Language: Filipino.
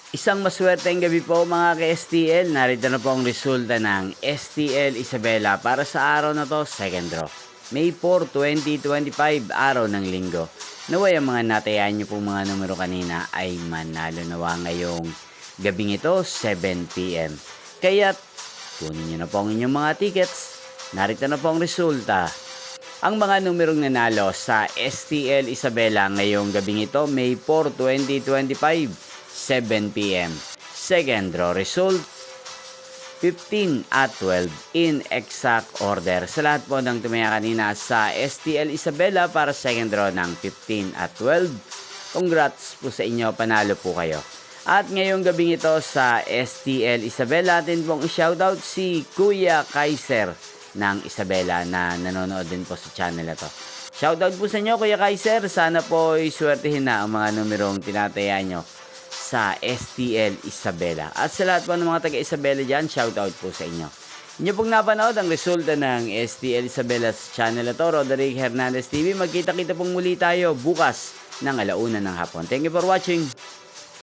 Isang maswerteng gabi po mga ka-STL. Narito na po ang resulta ng STL Isabela para sa araw na to, second draw. May 4, 2025, araw ng linggo. Naway ang mga natayaan nyo pong mga numero kanina ay manalo nawa ngayong gabing ito, 7 p.m. Kaya't kunin nyo na po ang inyong mga tickets. Narito na po ang resulta. Ang mga numerong nanalo sa STL Isabela ngayong gabing ito, May 4, 2025, 7 p.m. Second draw result, 15 at 12 in exact order. Sa lahat po ng tumaya kanina sa STL Isabela para second draw ng 15 at 12, congrats po sa inyo, panalo po kayo. At ngayong gabing ito sa STL Isabela, atin pong i-shoutout si Kuya Kaiser ng Isabela na nanonood din po sa channel na to. Shoutout po sa inyo Kuya Kaiser, sana po iswertihin na ang mga numerong tinataya nyo sa STL Isabela. At sa lahat po ng mga taga-Isabela dyan, shoutout po sa inyo. Inyo pong napanood ang resulta ng STL Isabela sa channel na to, Roderick Hernandez TV. Magkita-kita pong muli tayo bukas ng 1:00 ng hapon. Thank you for watching.